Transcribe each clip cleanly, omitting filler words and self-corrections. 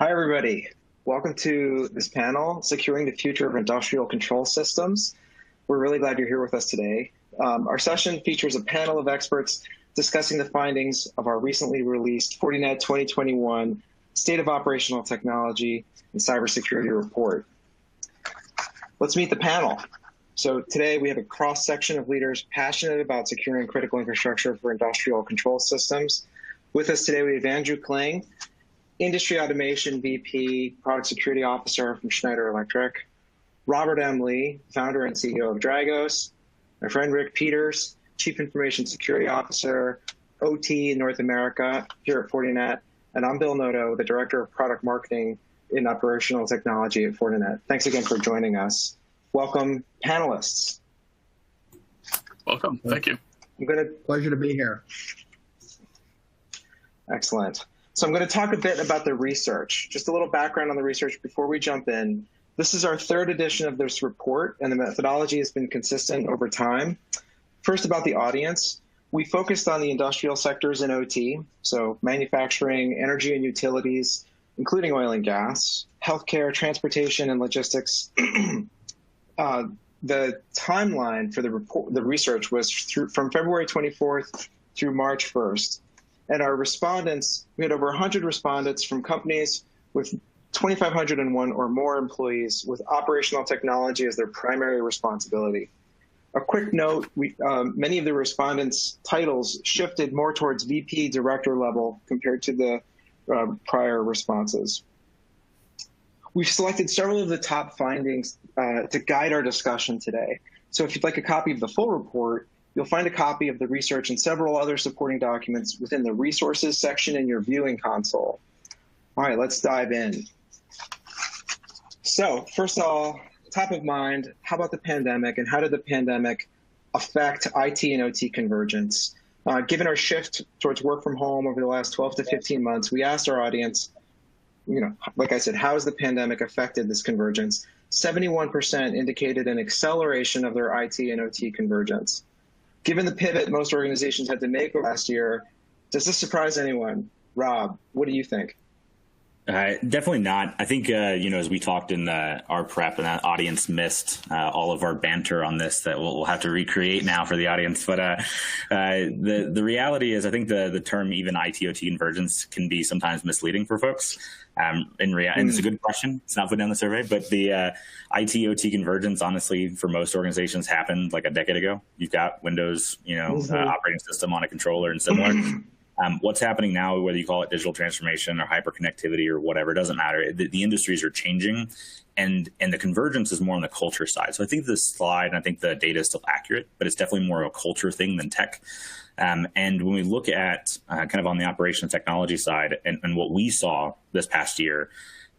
Hi, everybody. Welcome to this panel, Securing the Future of Industrial Control Systems. We're really glad you're here with us today. Our session features a panel of experts discussing the findings of our recently released Fortinet 2021 State of Operational Technology and Cybersecurity Report. Let's meet the panel. So today we have a cross-section of leaders passionate about securing critical infrastructure for industrial control systems. With us today, we have Andrew Kling, Industry Automation VP, Product Security Officer from Schneider Electric, Robert M. Lee, Founder and CEO of Dragos, my friend Rick Peters, Chief Information Security Officer, OT in North America here at Fortinet, and I'm Bill Noto, the Director of Product Marketing in Operational Technology at Fortinet. Thanks again for joining us. Welcome, panelists. Welcome. Thank you. Pleasure to be here. Excellent. So I'm going to talk a bit about the research. Just a little background on the research before we jump in. This is our third edition of this report, and the methodology has been consistent over time. First, about the audience. We focused on the industrial sectors in OT, so manufacturing, energy and utilities, including oil and gas, healthcare, transportation, and logistics. The timeline for the research was from February 24th through March 1st. And our respondents, we had over 100 respondents from companies with 2,501 or more employees with operational technology as their primary responsibility. A quick note, many of the respondents' titles shifted more towards VP director level compared to the prior responses. We've selected several of the top findings to guide our discussion today. So if you'd like a copy of the full report, you'll find a copy of the research and several other supporting documents within the resources section in your viewing console. All right, let's dive in. So first of all, top of mind, how about the pandemic and how did the pandemic affect IT and OT convergence? Given our shift towards work from home over the last 12 to 15 months, we asked our audience, like I said, how has the pandemic affected this convergence? 71% indicated an acceleration of their IT and OT convergence. Given the pivot most organizations had to make over last year, does this surprise anyone? Rob, what do you think? Definitely not. I think, as we talked in our prep, and that audience missed all of our banter on this that we'll have to recreate now for the audience. But the reality is, I think the term even IT-OT convergence can be sometimes misleading for folks. And it's a good question. It's not put down the survey, but the IT-OT convergence, honestly, for most organizations happened like a decade ago. You've got Windows, operating system on a controller and similar. What's happening now, whether you call it digital transformation or hyperconnectivity or whatever, it doesn't matter. The industries are changing, and the convergence is more on the culture side. So I think this slide, and I think the data is still accurate, but it's definitely more of a culture thing than tech. And when we look at kind of on the operations technology side, and what we saw this past year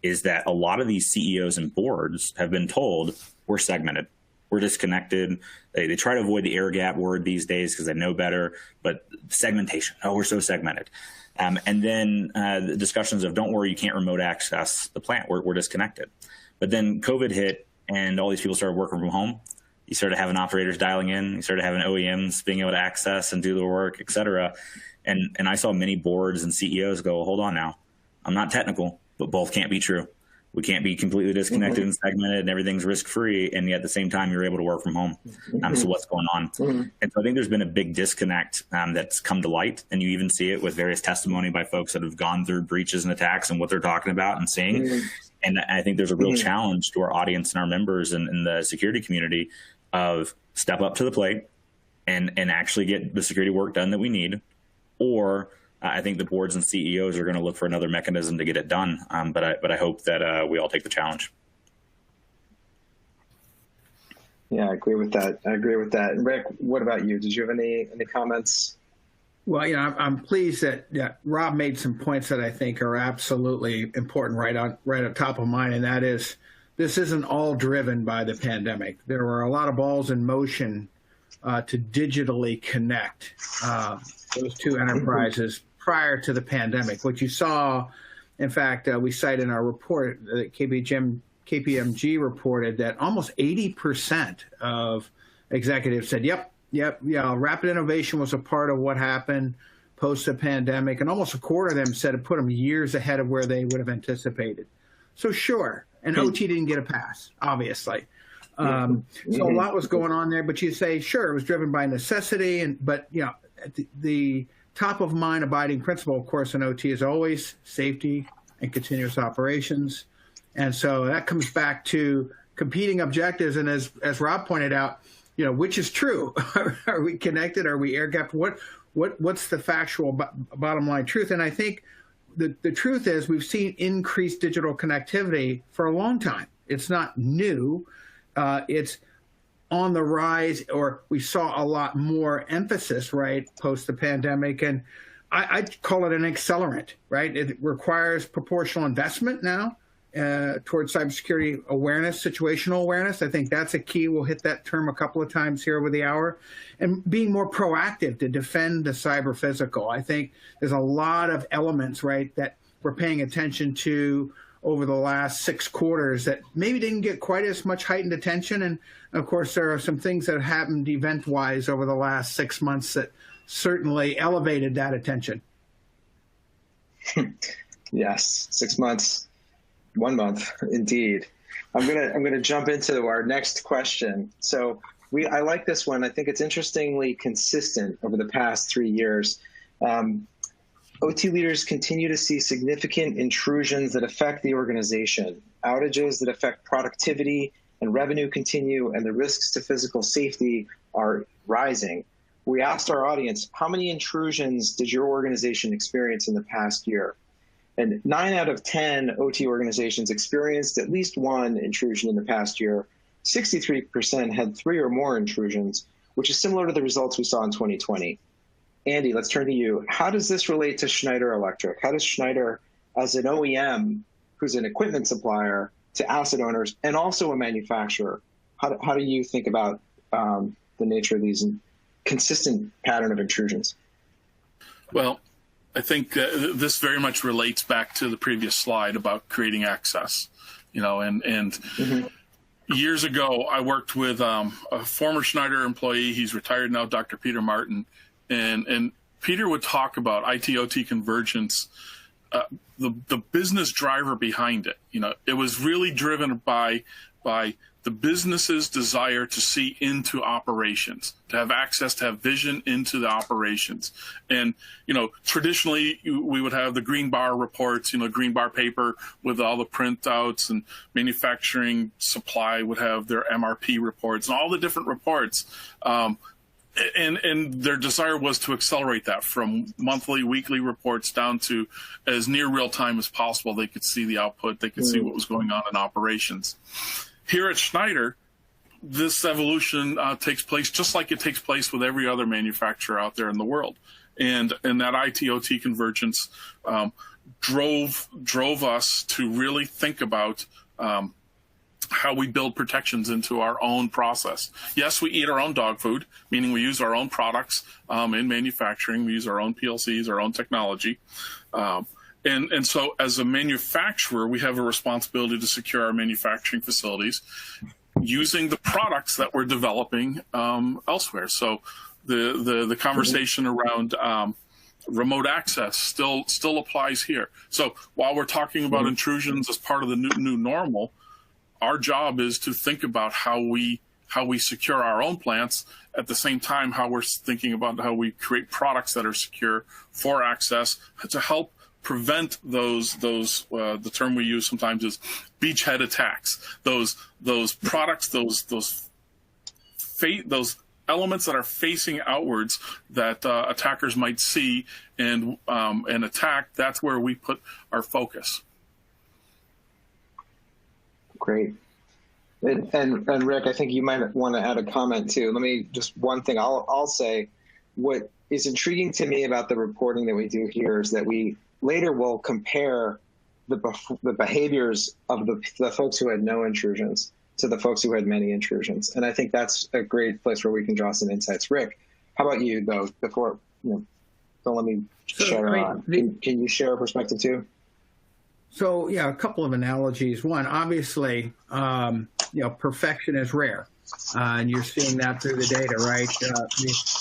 is that a lot of these CEOs and boards have been told we're segmented. We're disconnected. They try to avoid the air gap word these days because they know better, but segmentation, we're so segmented. And then the discussions of, don't worry, you can't remote access the plant, we're disconnected. But then COVID hit and all these people started working from home. You started having operators dialing in, you started having OEMs being able to access and do the work, et cetera. And I saw many boards and CEOs go, hold on now, I'm not technical, but both can't be true. We can't be completely disconnected and segmented and everything's risk-free, and yet at the same time, you're able to work from home. So what's going on? And so I think there's been a big disconnect that's come to light, and you even see it with various testimony by folks that have gone through breaches and attacks and what they're talking about and seeing. And I think there's a real challenge to our audience and our members in the security community of step up to the plate and actually get the security work done that we need, or I think the boards and CEOs are going to look for another mechanism to get it done. But I hope that we all take the challenge. Yeah, I agree with that. And Rick, what about you? Did you have any comments? Well, I'm pleased that Rob made some points that I think are absolutely important right on top of mind, and that is this isn't all driven by the pandemic. There were a lot of balls in motion to digitally connect those two enterprises prior to the pandemic. What you saw, in fact, we cite in our report that KPMG reported that almost 80% of executives said, yep, rapid innovation was a part of what happened. post the pandemic, and almost a quarter of them said it put them years ahead of where they would have anticipated. So sure, and OT didn't get a pass, obviously. So a lot was going on there, but you say, sure, it was driven by necessity, but the top of mind abiding principle, of course, in OT is always safety and continuous operations. And so that comes back to competing objectives. And as Rob pointed out, which is true? Are we connected? Are we air gapped? What's the factual bottom line truth? And I think the truth is we've seen increased digital connectivity for a long time. It's not new. It's on the rise, or we saw a lot more emphasis, right, post the pandemic. And I'd call it an accelerant, right? It requires proportional investment now towards cybersecurity awareness, situational awareness. I think that's a key. We'll hit that term a couple of times here over the hour. And being more proactive to defend the cyber physical. I think there's a lot of elements, right, that we're paying attention to over the last 6 quarters that maybe didn't get quite as much heightened attention. And of course, there are some things that happened event-wise over the last 6 months that certainly elevated that attention. Yes, 6 months, 1 month, indeed. I'm gonna jump into our next question. So I like this one. I think it's interestingly consistent over the past 3 years. OT leaders continue to see significant intrusions that affect the organization. Outages that affect productivity and revenue continue, and the risks to physical safety are rising. We asked our audience, how many intrusions did your organization experience in the past year? And 9 out of 10 OT organizations experienced at least one intrusion in the past year. 63% had 3 or more intrusions, which is similar to the results we saw in 2020. Andy, let's turn to you. How does this relate to Schneider Electric? How does Schneider, as an OEM, who's an equipment supplier to asset owners and also a manufacturer, how do you think about the nature of these consistent pattern of intrusions? Well, I think this very much relates back to the previous slide about creating access, and years ago, I worked with a former Schneider employee. He's retired now, Dr. Peter Martin. And Peter would talk about IT/OT convergence, the business driver behind it. It was really driven by the business's desire to see into operations, to have access, to have vision into the operations. And, traditionally we would have the green bar reports, green bar paper with all the printouts, and manufacturing supply would have their MRP reports and all the different reports. And their desire was to accelerate that from monthly, weekly reports down to as near real time as possible. They could see the output. They could see what was going on in operations. Here at Schneider, this evolution takes place just like it takes place with every other manufacturer out there in the world. And that IT/OT convergence drove us to really think about how we build protections into our own process. Yes, we eat our own dog food, meaning we use our own products in manufacturing. We use our own PLCs, our own technology. And so as a manufacturer, we have a responsibility to secure our manufacturing facilities using the products that we're developing elsewhere. So the conversation around remote access still applies here. So while we're talking about intrusions as part of the new normal, our job is to think about how we secure our own plants, at the same time how we're thinking about how we create products that are secure for access to help prevent those the term we use sometimes is beachhead attacks. Those products, those elements that are facing outwards that attackers might see and attack. That's where we put our focus. Great. And Rick, I think you might want to add a comment too. Let me just one thing I'll say. What is intriguing to me about the reporting that we do here is that we later will compare the behaviors of the folks who had no intrusions to the folks who had many intrusions. And I think that's a great place where we can draw some insights. Rick, how about you though? Before don't let me share on. Can you share a perspective too? So yeah, a couple of analogies. One, obviously, perfection is rare. And you're seeing that through the data, right?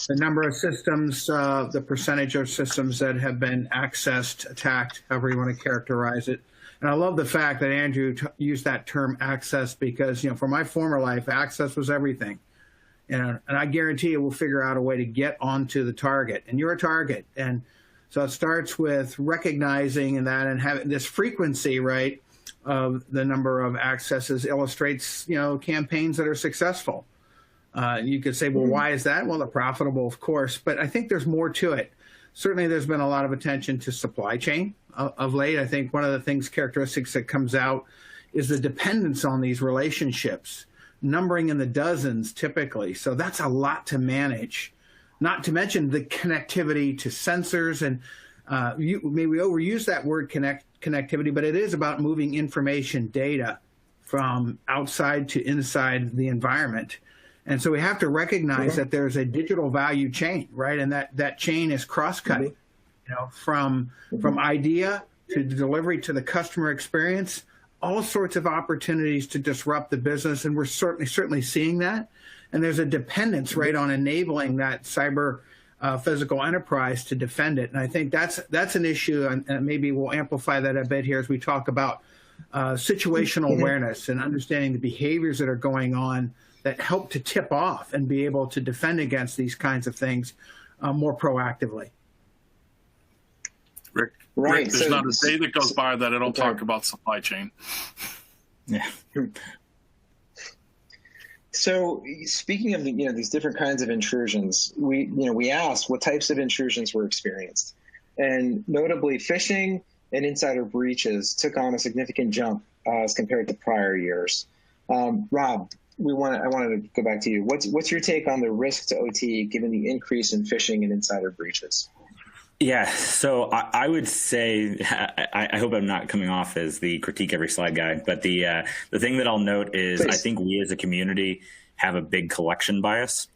The number of systems, the percentage of systems that have been accessed, attacked, however you want to characterize it. And I love the fact that Andrew used that term access because, for my former life, access was everything. And I guarantee you we'll figure out a way to get onto the target. And you're a target. And so it starts with recognizing that and having this frequency, right, of the number of accesses illustrates, campaigns that are successful. You could say, well, why is that? Well, they're profitable, of course. But I think there's more to it. Certainly, there's been a lot of attention to supply chain of late. I think one of the characteristics that comes out is the dependence on these relationships, numbering in the dozens typically. So that's a lot to manage, not to mention the connectivity to sensors. And maybe we overuse that word connectivity, but it is about moving information, data from outside to inside the environment. And so we have to recognize that there's a digital value chain, right? And that chain is cross-cutting, from idea to delivery to the customer experience, all sorts of opportunities to disrupt the business. And we're certainly seeing that. And there's a dependence, right, on enabling that cyber physical enterprise to defend it. And I think that's an issue, and maybe we'll amplify that a bit here as we talk about situational awareness and understanding the behaviors that are going on that help to tip off and be able to defend against these kinds of things more proactively. Rick, there's not a day that goes by that I don't talk about supply chain. Yeah. So speaking of these different kinds of intrusions, we asked what types of intrusions were experienced, and notably phishing and insider breaches took on a significant jump as compared to prior years. Rob, I wanted to go back to you. What's your take on the risk to OT given the increase in phishing and insider breaches? Yeah, so I would say, I hope I'm not coming off as the critique every slide guy, but the thing that I'll note is I think we as a community have a big collection bias.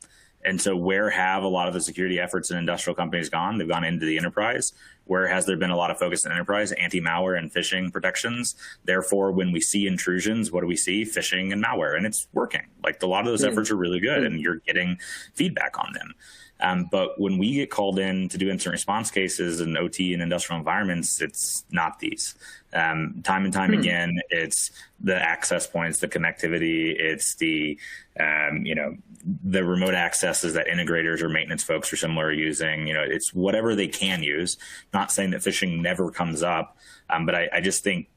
And so where have a lot of the security efforts in industrial companies gone? They've gone into the enterprise. Where has there been a lot of focus in enterprise? Anti-malware and phishing protections. Therefore, when we see intrusions, what do we see? Phishing and malware. And it's working. Like a lot of those efforts are really good and you're getting feedback on them. But when we get called in to do incident response cases in OT and industrial environments, it's not these. Time and time again, it's the access points, the connectivity, it's the the remote accesses that integrators or maintenance folks or similar are using. It's whatever they can use. Not saying that phishing never comes up, but I just think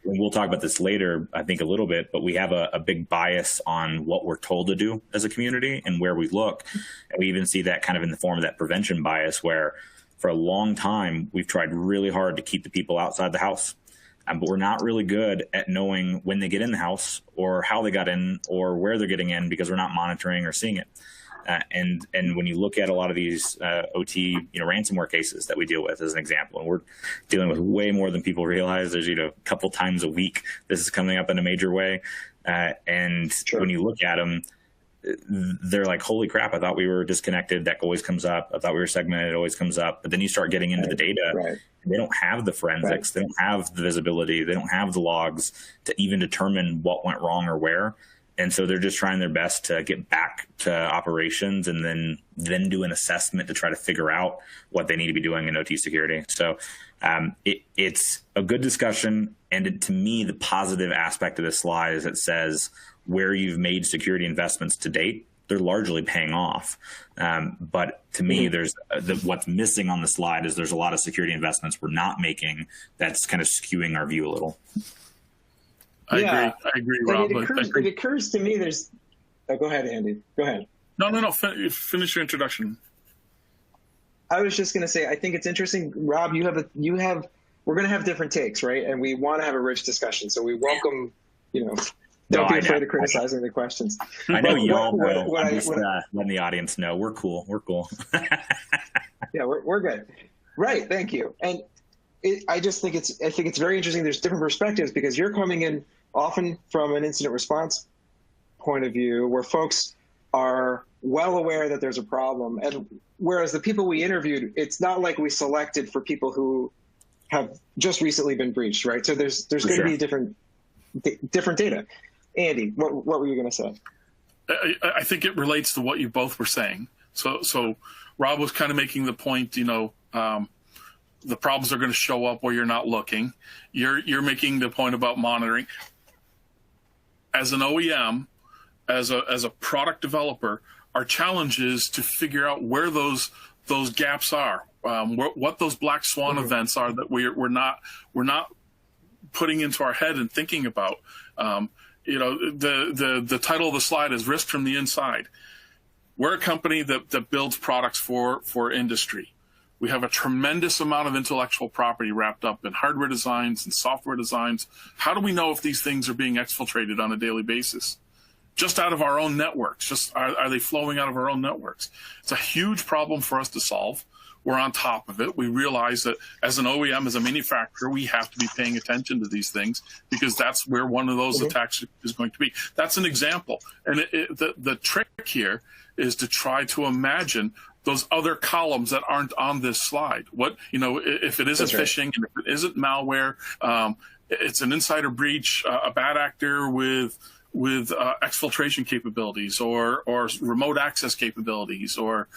we'll talk about this later, I think a little bit, but we have a big bias on what we're told to do as a community and where we look. And we even see that kind of in the form of that prevention bias where for a long time, we've tried really hard to keep the people outside the house. But we're not really good at knowing when they get in the house or how they got in or where they're getting in because we're not monitoring or seeing it. And when you look at a lot of these OT, ransomware cases that we deal with as an example, and we're dealing with way more than people realize. There's, a couple times a week, this is coming up in a major way. And when you look at them, they're like, holy crap, I thought we were disconnected. That always comes up. I thought we were segmented. It always comes up. But then you start getting into the data. Right. They don't have the forensics. They don't have the visibility. They don't have the logs to even determine what went wrong or where. And so they're just trying their best to get back to operations and then do an assessment to try to figure out what they need to be doing in OT security. So it's a good discussion. And to me, the positive aspect of this slide is it says where you've made security investments to date, they're largely paying off. But to me, there's what's missing on the slide is there's a lot of security investments we're not making that's kind of skewing our view a little. I agree, Rob. It occurs to me there's... Oh, go ahead, Andy. Go ahead. No. Finish your introduction. I was just going to say, I think it's interesting, Rob, we're going to have different takes, right? And we want to have a rich discussion. So we welcome, don't be afraid of criticizing the questions. I know you all will. I'm just letting the audience know we're cool. We're cool. Yeah, we're good. Right. Thank you. And I think it's very interesting. There's different perspectives because you're coming in often from an incident response point of view where folks are well aware that there's a problem. And whereas the people we interviewed, it's not like we selected for people who have just recently been breached, right? So there's going to be different data. Andy, what were you going to say? I think it relates to what you both were saying. So Rob was kind of making the point, the problems are going to show up where you're not looking. You're making the point about monitoring. As an OEM, as a product developer, our challenge is to figure out where those gaps are, what those black swan events are that we're not putting into our head and thinking about. The title of the slide is Risk from the Inside. We're a company that builds products for industry. We have a tremendous amount of intellectual property wrapped up in hardware designs and software designs. How do we know if these things are being exfiltrated on a daily basis? Just out of our own networks. Are they flowing out of our own networks? It's a huge problem for us to solve. We're on top of it. We realize that as an OEM, as a manufacturer, we have to be paying attention to these things because that's where one of those attacks is going to be. That's an example. And the trick here is to try to imagine those other columns that aren't on this slide. If it isn't phishing, and if it isn't malware, it's an insider breach, a bad actor with exfiltration capabilities or remote access capabilities or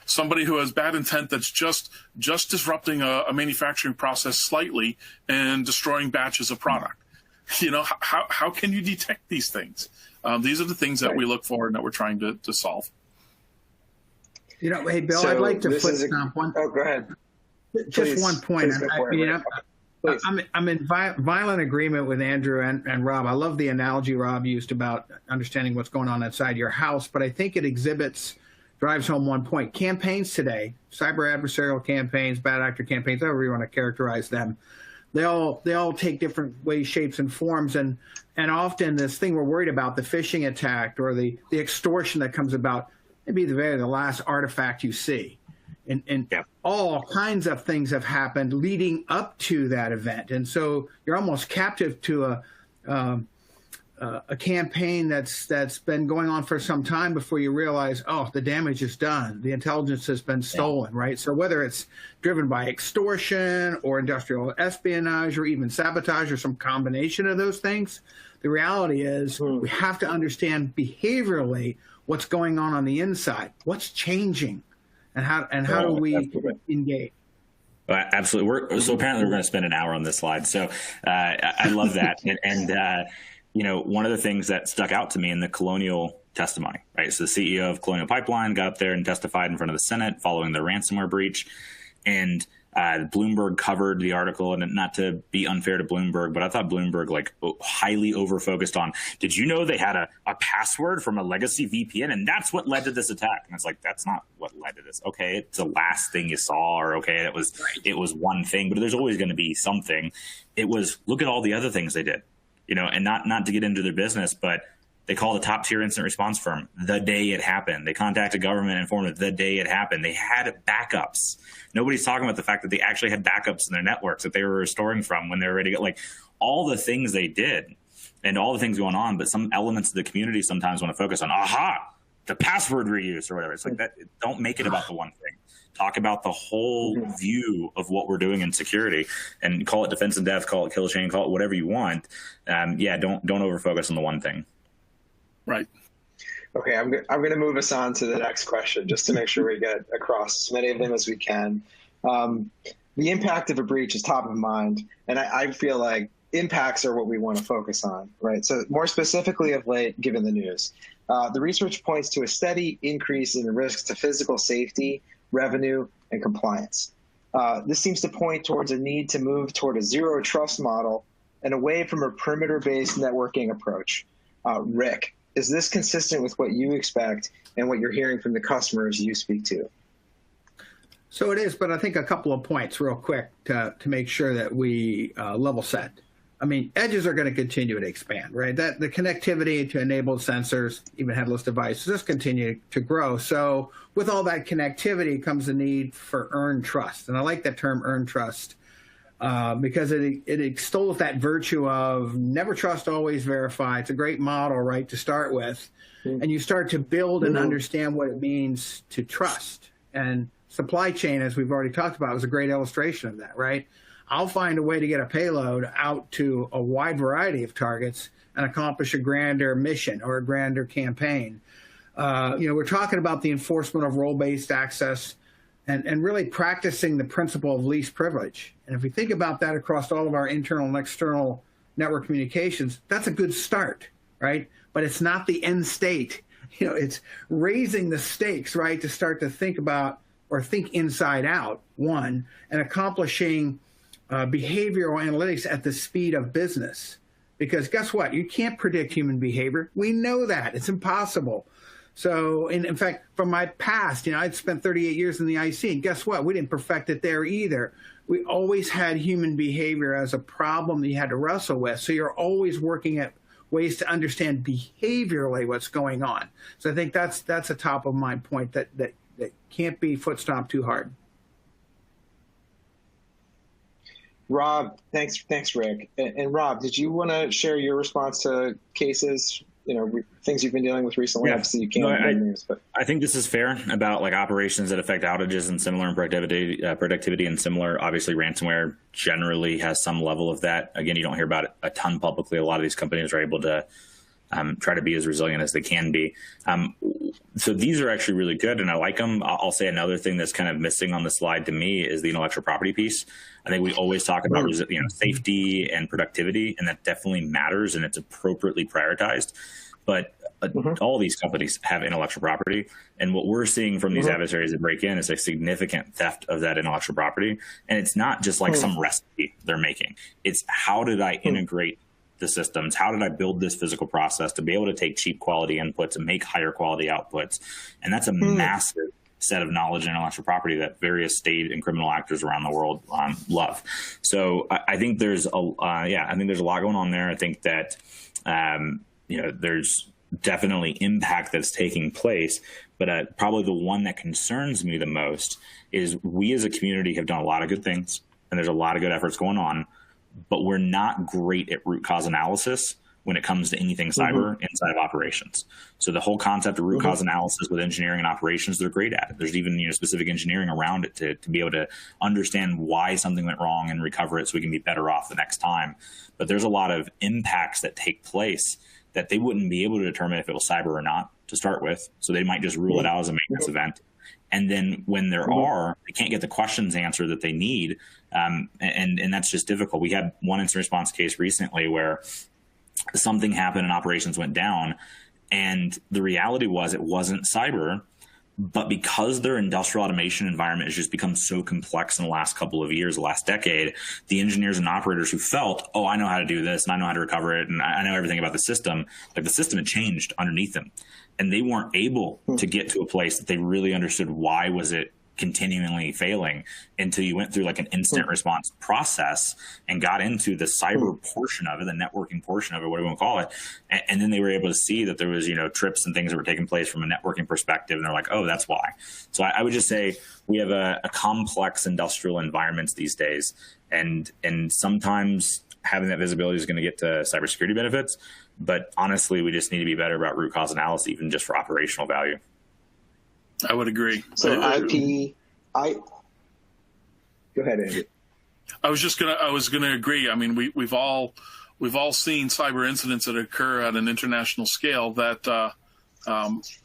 somebody who has bad intent that's just disrupting a manufacturing process slightly and destroying batches of product. How can you detect these things? These are the things that we look for and that we're trying to solve. Hey, Bill, I'd like to flip one. Oh, go ahead. Just one point. I'm in violent agreement with Andrew and Rob. I love the analogy Rob used about understanding what's going on inside your house, but I think it drives home one point. Campaigns today, cyber adversarial campaigns, bad actor campaigns, however you want to characterize them, they all take different ways, shapes, and forms, and often this thing we're worried about, the phishing attack or the extortion that comes about, maybe the last artifact you see. And all kinds of things have happened leading up to that event. And so you're almost captive to a campaign that's been going on for some time before you realize, the damage is done. The intelligence has been stolen, right? So whether it's driven by extortion or industrial espionage or even sabotage or some combination of those things, the reality is we have to understand behaviorally what's going on the inside, what's changing, and how do we engage. Absolutely. So apparently we're going to spend an hour on this slide. So I love that. And one of the things that stuck out to me in the Colonial testimony, right? So the CEO of Colonial Pipeline got up there and testified in front of the Senate following the ransomware breach. And Bloomberg covered the article, and not to be unfair to Bloomberg, but I thought Bloomberg highly over-focused on, did you know they had a password from a legacy VPN, and that's what led to this attack? And it's like, that's not what led to this. Okay, it's the last thing you saw, or okay, it was one thing, but there's always going to be something. It was, look at all the other things they did, and not to get into their business, but they called a top-tier incident response firm the day it happened. They contacted government and informed it the day it happened. They had backups. Nobody's talking about the fact that they actually had backups in their networks that they were restoring from when they were ready to get, all the things they did and all the things going on. But some elements of the community sometimes want to focus on, the password reuse or whatever. It's like that. Don't make it about the one thing. Talk about the whole view of what we're doing in security, and call it defense and depth, call it kill chain, call it whatever you want. Don't over-focus on the one thing. Right. Okay, I'm going to move us on to the next question just to make sure we get across as many of them as we can. The impact of a breach is top of mind, and I feel like impacts are what we want to focus on, right? So more specifically of late, given the news, the research points to a steady increase in the risks to physical safety, revenue, and compliance. This seems to point towards a need to move toward a zero trust model and away from a perimeter-based networking approach. Rick, is this consistent with what you expect and what you're hearing from the customers you speak to? So it is, but I think a couple of points real quick to make sure that we level set. I mean, edges are going to continue to expand, right? That the connectivity to enable sensors, even headless devices, just continue to grow. So with all that connectivity comes the need for earned trust. And I like that term, earned trust, because it extols that virtue of never trust, always verify. It's a great model, right, to start with. And you start to build and understand what it means to trust. And supply chain, as we've already talked about, was a great illustration of that, right? I'll find a way to get a payload out to a wide variety of targets and accomplish a grander mission or a grander campaign. We're talking about the enforcement of role-based access and really practicing the principle of least privilege. And if we think about that across all of our internal and external network communications, that's a good start, right? But it's not the end state. It's raising the stakes, right, to start to think about or think inside out, one, and accomplishing behavioral analytics at the speed of business. Because guess what? You can't predict human behavior. We know that. It's impossible. So, in fact, from my past, I'd spent 38 years in the IC, and guess what? We didn't perfect it there either. We always had human behavior as a problem that you had to wrestle with. So you're always working at ways to understand behaviorally what's going on. So I think that's a top of mind point that can't be foot stomped too hard. Rob, thanks, Rick. And Rob, did you want to share your response to cases, things you've been dealing with recently? Yeah. Obviously, you can't news, but I think this is fair about like operations that affect outages and similar in productivity and similar. Obviously, ransomware generally has some level of that. Again, you don't hear about it a ton publicly. A lot of these companies are able to try to be as resilient as they can be. So these are actually really good, and I like them. I'll say another thing that's kind of missing on the slide to me is the intellectual property piece. I think we always talk about safety and productivity, and that definitely matters, and it's appropriately prioritized. But all these companies have intellectual property, and what we're seeing from these adversaries that break in is a significant theft of that intellectual property. And it's not just like some recipe they're making. It's how did I integrate the systems? How did I build this physical process to be able to take cheap quality inputs and make higher quality outputs? And that's a massive set of knowledge and intellectual property that various state and criminal actors around the world love. So I think there's a lot going on there. I think that there's definitely impact that's taking place, but probably the one that concerns me the most is we as a community have done a lot of good things, and there's a lot of good efforts going on, but we're not great at root cause analysis when it comes to anything cyber inside of operations. So the whole concept of root cause analysis with engineering and operations, they're great at it. There's even specific engineering around it to be able to understand why something went wrong and recover it so we can be better off the next time. But there's a lot of impacts that take place that they wouldn't be able to determine if it was cyber or not to start with. So they might just rule it out as a maintenance event. And then when there they can't get the questions answered that they need. And that's just difficult. We had one incident response case recently where something happened and operations went down. And the reality was it wasn't cyber, but because their industrial automation environment has just become so complex in the last couple of years, the last decade, the engineers and operators who felt, I know how to do this and I know how to recover it and I know everything about the system, like the system had changed underneath them. And they weren't able to get to a place that they really understood why was it continually failing until you went through like an incident response process and got into the cyber portion of it, the networking portion of it, whatever you want to call it. And then they were able to see that there was, trips and things that were taking place from a networking perspective. And they're like, oh, that's why. So I would just say we have a complex industrial environments these days. And sometimes having that visibility is going to get to cybersecurity benefits. But honestly, we just need to be better about root cause analysis, even just for operational value. I would agree. So go ahead, Andy. I was gonna agree. I mean, we've all seen cyber incidents that occur at an international scale that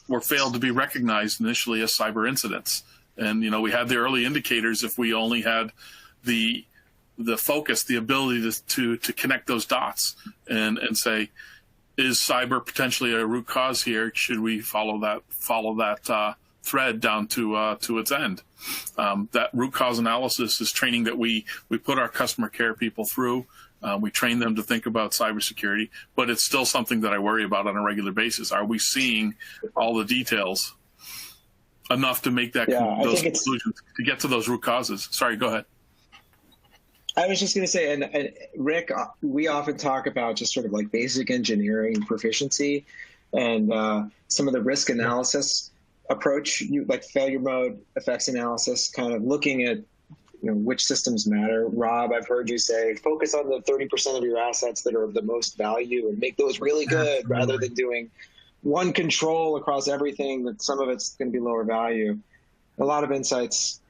were failed to be recognized initially as cyber incidents. And we had the early indicators if we only had the focus, the ability to connect those dots and say, is cyber potentially a root cause here? Should we follow that thread down to its end? That root cause analysis is training that we put our customer care people through. We train them to think about cybersecurity, but it's still something that I worry about on a regular basis. Are we seeing all the details enough to make those conclusions, to get to those root causes? Sorry, go ahead. I was just going to say, and Rick, we often talk about just sort of like basic engineering proficiency and some of the risk analysis approach, like failure mode effects analysis, kind of looking at which systems matter. Rob, I've heard you say, focus on the 30% of your assets that are of the most value and make those really good rather than doing one control across everything that some of it's going to be lower value. A lot of insights.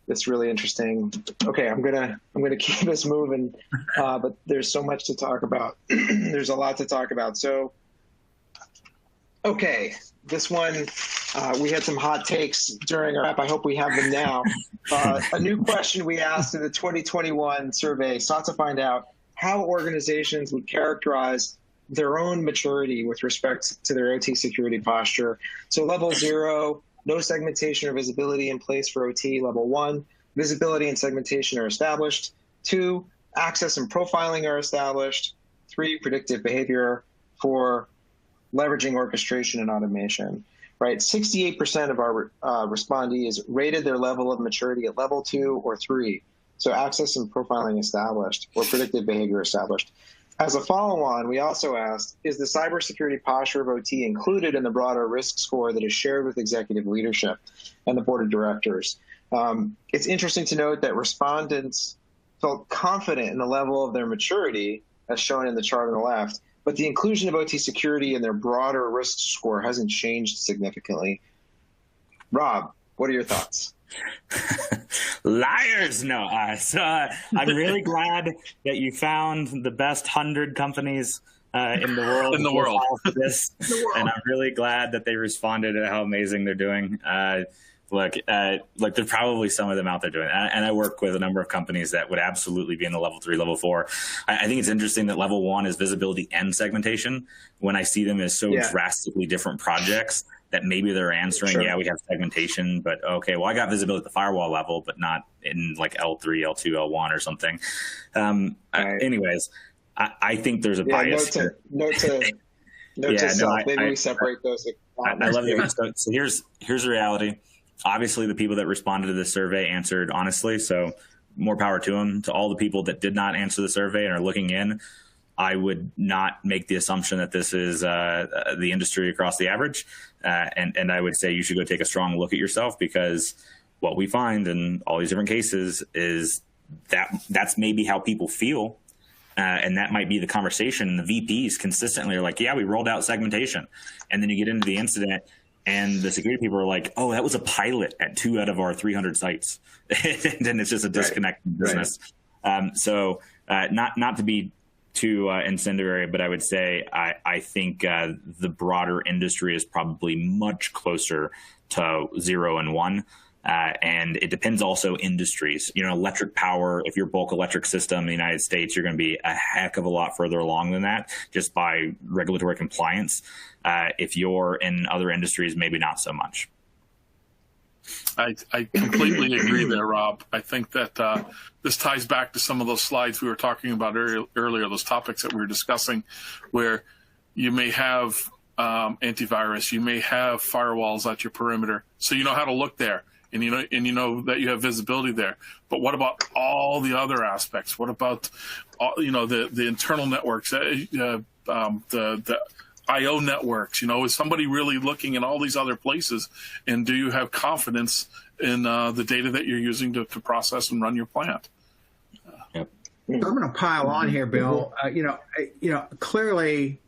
It's really interesting. Okay, I'm gonna keep us moving, but there's so much to talk about. There's a lot to talk about. So, okay, this one we had some hot takes during our app. I hope we have them now. A new question we asked in the 2021 survey sought to find out how organizations would characterize their own maturity with respect to their OT security posture. So level 0. No segmentation or visibility in place for OT. Level 1, visibility and segmentation are established. 2, access and profiling are established. 3, predictive behavior. 4, leveraging orchestration and automation. Right, 68% of our respondees rated their level of maturity at level 2 or 3. So access and profiling established or predictive behavior established. As a follow-on, we also asked, is the cybersecurity posture of OT included in the broader risk score that is shared with executive leadership and the board of directors? It's interesting to note that respondents felt confident in the level of their maturity, as shown in the chart on the left, but the inclusion of OT security in their broader risk score hasn't changed significantly. Rob, what are your thoughts? Liars! No. I'm really glad that you found the best 100 companies in the world. In the world. This, and I'm really glad that they responded to how amazing they're doing. Look, there's probably some of them out there doing it. And I work with a number of companies that would absolutely be in the level 3, level 4. I think it's interesting that level 1 is visibility and segmentation when I see them as so drastically different projects that maybe they're answering, yeah, we have segmentation, but okay, well, I got visibility at the firewall level, but not in like L3, L2, L1 or something. Anyways, I think there's a bias. Note to self. Maybe we separate those. I love it. So here's the reality. Obviously, the people that responded to this survey answered honestly, so more power to them. To all the people that did not answer the survey and are looking in, I would not make the assumption that this is the industry across the average. And I would say you should go take a strong look at yourself, because what we find in all these different cases is that that's maybe how people feel. And that might be the conversation. The VPs consistently are like, yeah, we rolled out segmentation. And then you get into the incident and the security people are like, oh, that was a pilot at 2 out of our 300 sites. And then it's just a disconnected business. So not to be too incendiary, but I would say I think the broader industry is probably much closer to 0 and 1. And it depends also industries. You know, electric power, if you're bulk electric system in the United States, you're going to be a heck of a lot further along than that just by regulatory compliance. If you're in other industries, maybe not so much. I completely agree there, Rob. I think that this ties back to some of those slides we were talking about earlier, those topics that we were discussing, where you may have antivirus, you may have firewalls at your perimeter, so you know how to look there, and you know that you have visibility there. But what about all the other aspects? What about the internal networks, the IO networks? Is somebody really looking in all these other places? And do you have confidence in the data that you're using to process and run your plant? So I'm going to pile on here, Bill. Clearly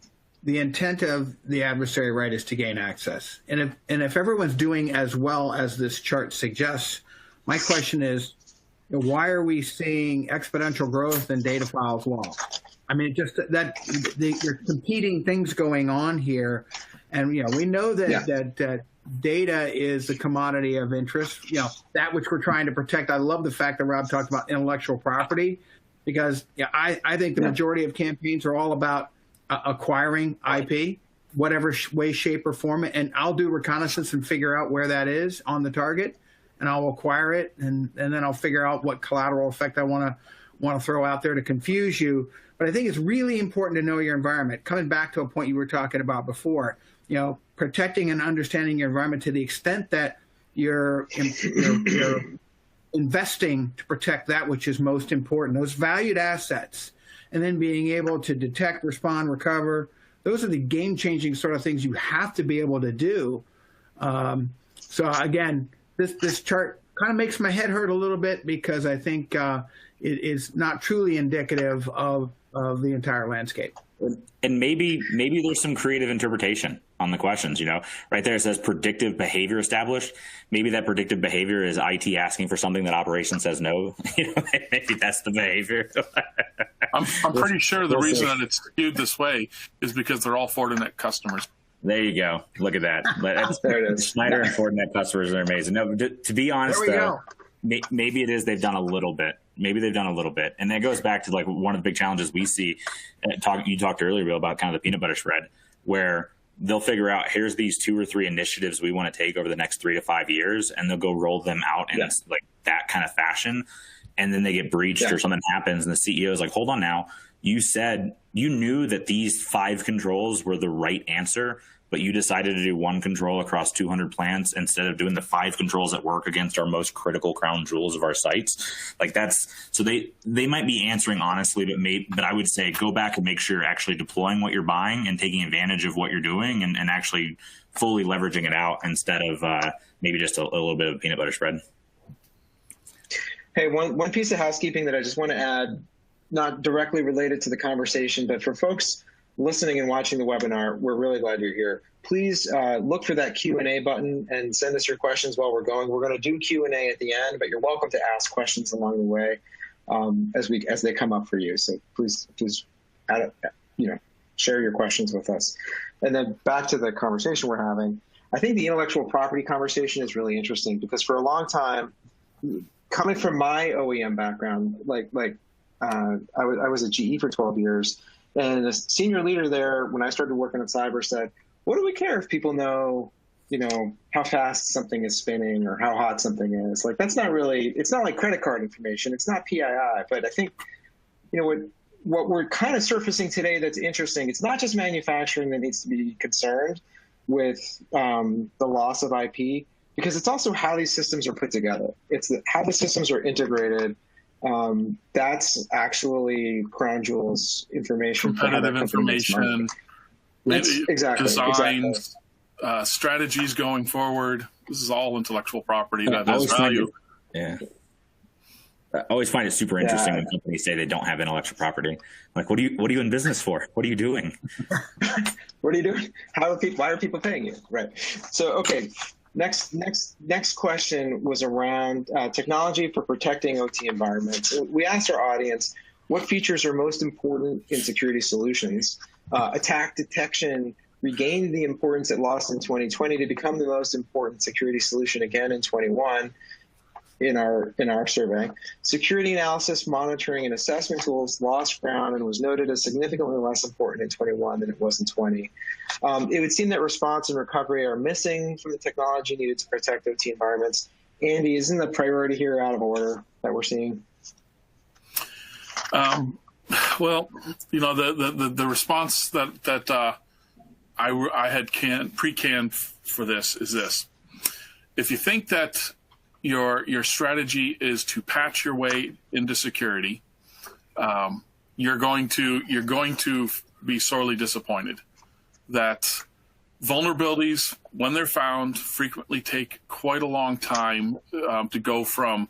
the intent of the adversary, right, is to gain access. And if everyone's doing as well as this chart suggests, my question is, why are we seeing exponential growth in data files lost? I mean, just that you're competing things going on here, and we know that data is the commodity of interest. That which we're trying to protect. I love the fact that Rob talked about intellectual property, because I think the majority of campaigns are all about acquiring IP, whatever way, shape, or form, and I'll do reconnaissance and figure out where that is on the target, and I'll acquire it, and then I'll figure out what collateral effect I want to throw out there to confuse you. But I think it's really important to know your environment. Coming back to a point you were talking about before, protecting and understanding your environment to the extent that you're investing to protect that which is most important, those valued assets, and then being able to detect, respond, recover. Those are the game-changing sort of things you have to be able to do. So again, this chart kind of makes my head hurt a little bit, because I think it is not truly indicative of the entire landscape. And maybe there's some creative interpretation on the questions, right there it says predictive behavior established. Maybe that predictive behavior is IT asking for something that operations says no. Maybe that's the behavior. I'm pretty sure the reason that it's skewed this way is because they're all Fortinet customers. There you go. Look at that. There it is. Schneider and Fortinet customers are amazing. No, to be honest, though, maybe it is they've done a little bit. Maybe they've done a little bit. And that goes back to like one of the big challenges we see. You talked earlier, Bill, about kind of the peanut butter spread, where they'll figure out here's these 2 or 3 initiatives we want to take over the next 3 to 5 years, and they'll go roll them out in like that kind of fashion. And then they get breached or something happens, and the CEO is like, hold on now. You said you knew that these 5 controls were the right answer, but you decided to do 1 control across 200 plants instead of doing the 5 controls that work against our most critical crown jewels of our sites. Like so they might be answering honestly, but I would say go back and make sure you're actually deploying what you're buying and taking advantage of what you're doing and actually fully leveraging it out instead of maybe just a little bit of peanut butter spread. Hey, one piece of housekeeping that I just want to add, not directly related to the conversation, but for folks listening and watching the webinar, we're really glad you're here. Please look for that Q&A button and send us your questions while we're going. We're going to do Q&A at the end, but you're welcome to ask questions along the way as they come up for you. So please share your questions with us. And then back to the conversation we're having. I think the intellectual property conversation is really interesting because for a long time, coming from my OEM background, I was at GE for 12 years. And the senior leader there, when I started working at Cyber, said, what do we care if people know, how fast something is spinning or how hot something is? Like, that's not really, it's not like credit card information. It's not PII. But I think, what we're kind of surfacing today that's interesting, it's not just manufacturing that needs to be concerned with the loss of IP, because it's also how these systems are put together. It's how the systems are integrated. That's actually crown jewels information. Competitive information, designs, strategies going forward. This is all intellectual property that has value. I always find it super interesting when companies say they don't have intellectual property. Like, what are you in business for? What are you doing? What are you doing? Why are people paying you? Right. So, okay. Next question was around technology for protecting OT environments. We asked our audience, what features are most important in security solutions? Attack detection regained the importance it lost in 2020 to become the most important security solution again in 21 in our survey. Security analysis, monitoring, and assessment tools lost ground and was noted as significantly less important in 21 than it was in 20. It would seem that response and recovery are missing from the technology needed to protect OT environments. Andy, isn't the priority here out of order that we're seeing? Well, the response that I had pre-canned for this is this. If you think that your strategy is to patch your way into security, you're going to be sorely disappointed. That vulnerabilities, when they're found, frequently take quite a long time to go from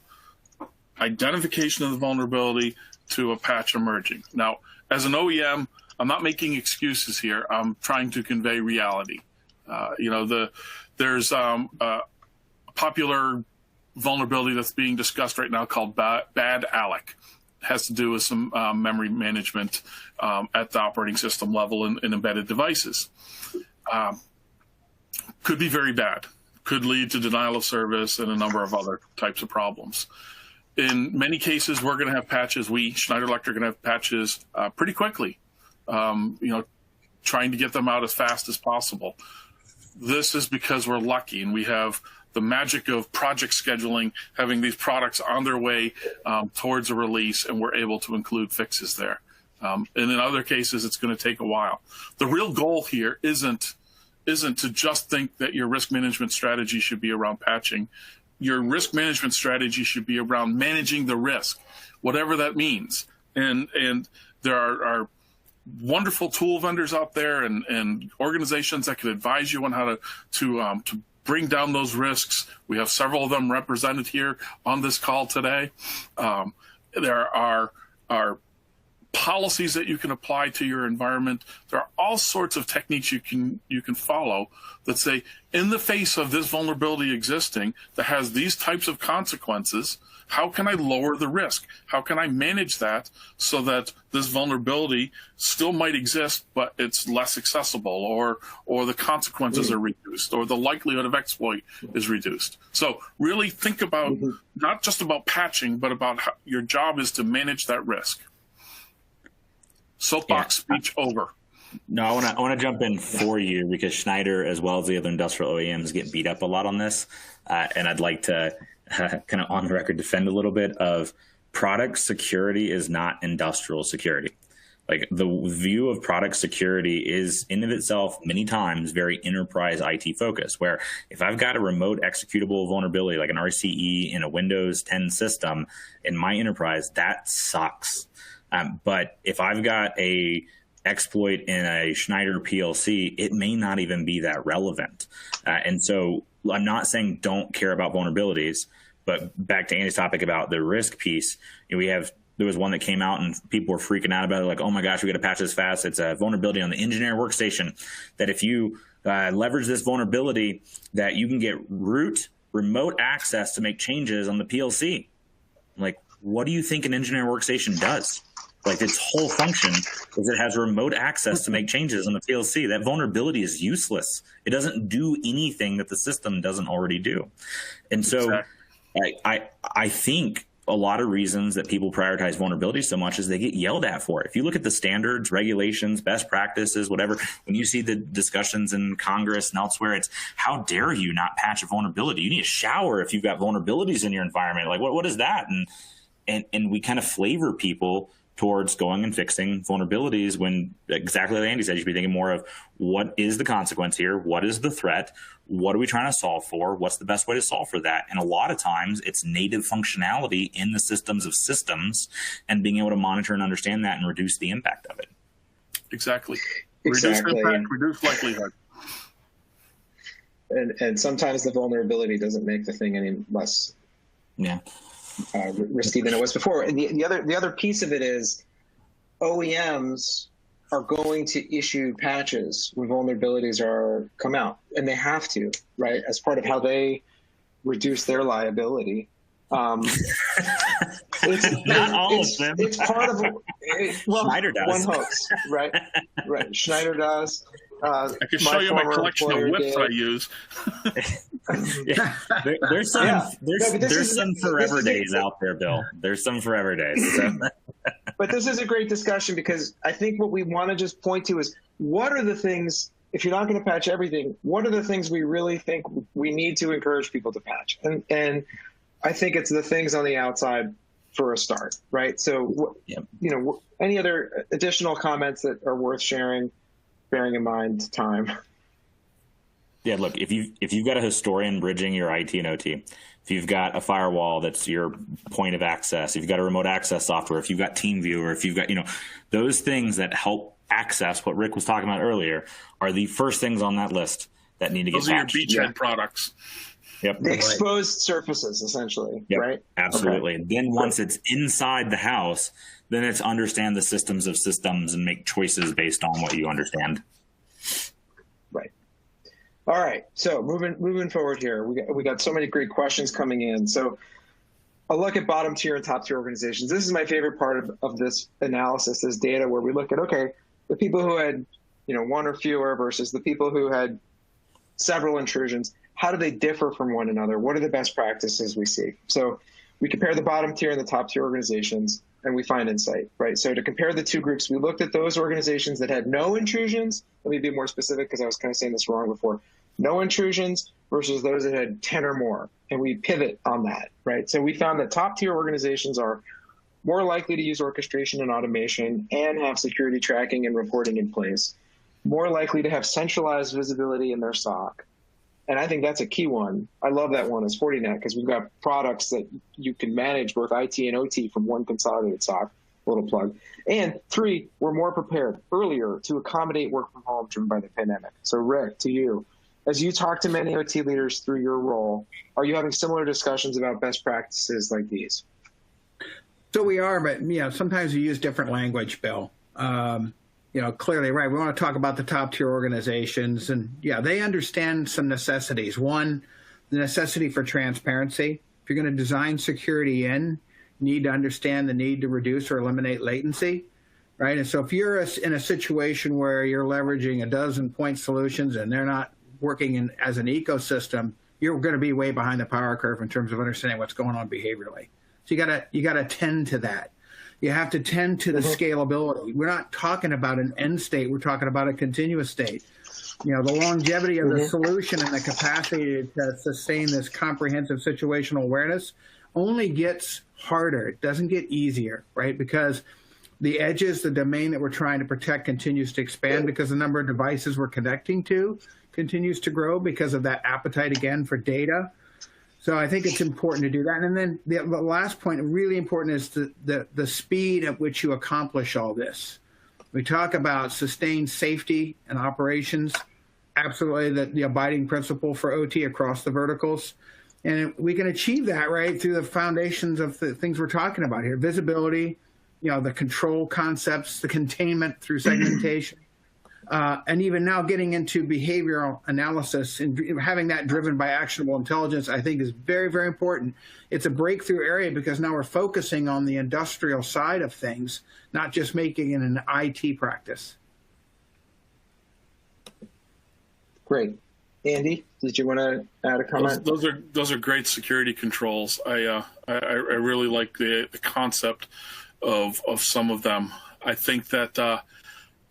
identification of the vulnerability to a patch emerging. Now, as an OEM, I'm not making excuses here. I'm trying to convey reality. There's a popular vulnerability that's being discussed right now called bad ALEC. It has to do with some memory management at the operating system level in embedded devices. Could be very bad. Could lead to denial of service and a number of other types of problems. In many cases, we're going to have patches. Schneider Electric, are going to have patches pretty quickly. Trying to get them out as fast as possible. This is because we're lucky and we have the magic of project scheduling, having these products on their way towards a release, and we're able to include fixes there. And in other cases, it's going to take a while. The real goal here isn't to just think that your risk management strategy should be around patching. Your risk management strategy should be around managing the risk, whatever that means. And there are wonderful tool vendors out there and organizations that can advise you on how to bring down those risks. We have several of them represented here on this call today. There are policies that you can apply to your environment. There are all sorts of techniques you can follow that say, in the face of this vulnerability existing that has these types of consequences, how can I lower the risk? How can I manage that so that this vulnerability still might exist, but it's less accessible, or the consequences are reduced, or the likelihood of exploit is reduced? So really think about not just about patching, but about how your job is to manage that risk. Soapbox speech over. No, I want to jump in for you, because Schneider, as well as the other industrial OEMs, get beat up a lot on this, and I'd like to kind of on the record defend a little bit of product security is not industrial security. Like, the view of product security is in of itself many times very enterprise IT focused, where if I've got a remote executable vulnerability like an RCE in a Windows 10 system in my enterprise, that sucks. But if I've got a exploit in a Schneider PLC, it may not even be that relevant. And so I'm not saying don't care about vulnerabilities, but back to Andy's topic about the risk piece, there was one that came out and people were freaking out about it, like, oh my gosh, we got to patch this fast. It's a vulnerability on the engineer workstation that if you leverage this vulnerability, that you can get root remote access to make changes on the PLC. Like, what do you think an engineer workstation does? Like, its whole function is it has remote access to make changes on the PLC. That vulnerability is useless. It doesn't do anything that the system doesn't already do. And so I think a lot of reasons that people prioritize vulnerability so much is they get yelled at for it. If you look at the standards, regulations, best practices, whatever, when you see the discussions in Congress and elsewhere, it's how dare you not patch a vulnerability? You need a shower if you've got vulnerabilities in your environment. Like, what is that? And we kind of flavor people towards going and fixing vulnerabilities when, exactly like Andy said, you should be thinking more of what is the consequence here? What is the threat? What are we trying to solve for? What's the best way to solve for that? And a lot of times it's native functionality in the systems of systems and being able to monitor and understand that and reduce the impact of it. Exactly. Reduce impact, reduce likelihood. And sometimes the vulnerability doesn't make the thing any less risky than it was before. And the other piece of it is OEMs are going to issue patches when vulnerabilities come out, and they have to, right, as part of how they reduce their liability. It's not all of them. It's part of Schneider does. One hopes, right? Right. Schneider does. I can show you my collection of whips I use. There's some forever days out there, Bill. There's some forever days. So. But this is a great discussion, because I think what we want to just point to is, what are the things, if you're not going to patch everything, what are the things we really think we need to encourage people to patch? And I think it's the things on the outside for a start, right? So, any other additional comments that are worth sharing, bearing in mind time? Yeah, look, if you've got a historian bridging your IT and OT, if you've got a firewall that's your point of access, if you've got a remote access software, if you've got TeamViewer, if you've got, those things that help access what Rick was talking about earlier are the first things on that list that need to get patched. Those are your beachhead products. Yep. The exposed surfaces, essentially, right? Absolutely. Okay. Then once it's inside the house, then it's understand the systems of systems and make choices based on what you understand. Right. All right. So moving forward here, we got so many great questions coming in. So I'll look at bottom tier and top tier organizations. This is my favorite part of this analysis, this data, where we look at, okay, the people who had, one or fewer versus the people who had several intrusions. How do they differ from one another? What are the best practices we see? So we compare the bottom tier and the top tier organizations, and we find insight, right? So to compare the two groups, we looked at those organizations that had no intrusions. Let me be more specific, because I was kind of saying this wrong before. No intrusions versus those that had 10 or more. And we pivot on that, right? So we found that top tier organizations are more likely to use orchestration and automation and have security tracking and reporting in place, more likely to have centralized visibility in their SOC. And I think that's a key one. I love that one as Fortinet, because we've got products that you can manage both IT and OT from one consolidated SOC, little plug. And 3, we're more prepared earlier to accommodate work from home driven by the pandemic. So Rick, to you, as you talk to many OT leaders through your role, are you having similar discussions about best practices like these? So we are, but sometimes we use different language, Bill. Clearly, right. We want to talk about the top tier organizations, and they understand some necessities. One, the necessity for transparency. If you're going to design security in, you need to understand the need to reduce or eliminate latency, right? And so if you're in a situation where you're leveraging a dozen point solutions and they're not working as an ecosystem, you're going to be way behind the power curve in terms of understanding what's going on behaviorally. So you got to tend to that. You have to tend to the scalability. We're not talking about an end state. We're talking about a continuous state. The longevity of the solution and the capacity to sustain this comprehensive situational awareness only gets harder. It doesn't get easier, right? Because the edges, the domain that we're trying to protect continues to expand because the number of devices we're connecting to continues to grow because of that appetite, again, for data. So I think it's important to do that. And then the last point, really important, is the speed at which you accomplish all this. We talk about sustained safety and operations, absolutely the abiding principle for OT across the verticals. And we can achieve that, right, through the foundations of the things we're talking about here. Visibility, the control concepts, the containment through segmentation. And even now getting into behavioral analysis and having that driven by actionable intelligence, I think is very, very important. It's a breakthrough area because now we're focusing on the industrial side of things, not just making it an IT practice. Great. Andy, did you want to add a comment? Those are great security controls. I really like the concept of some of them. I think that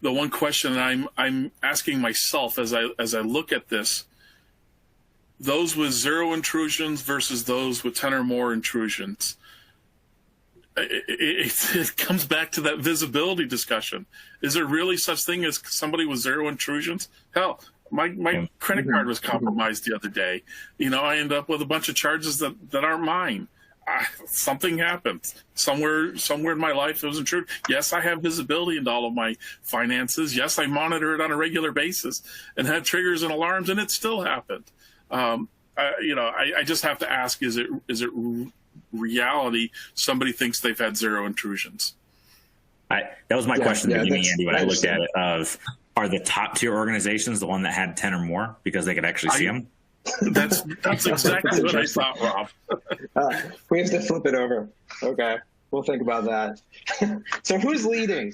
the one question I'm asking myself as I look at this, those with 0 intrusions versus those with 10 or more intrusions, it comes back to that visibility discussion. Is there really such thing as somebody with 0 intrusions? Hell, my credit card was compromised the other day. I end up with a bunch of charges that aren't mine. Something happened somewhere in my life. It was intruded. Yes, I have visibility into all of my finances. Yes, I monitor it on a regular basis and had triggers and alarms, and it still happened. I just have to ask: is it reality? Somebody thinks they've had 0 intrusions. That was my question at the beginning, Andy, when I looked at it. Are the top tier organizations the one that had 10 or more because they could actually see them? That's exactly what I thought, Rob. We have to flip it over. Okay, we'll think about that. So who's leading?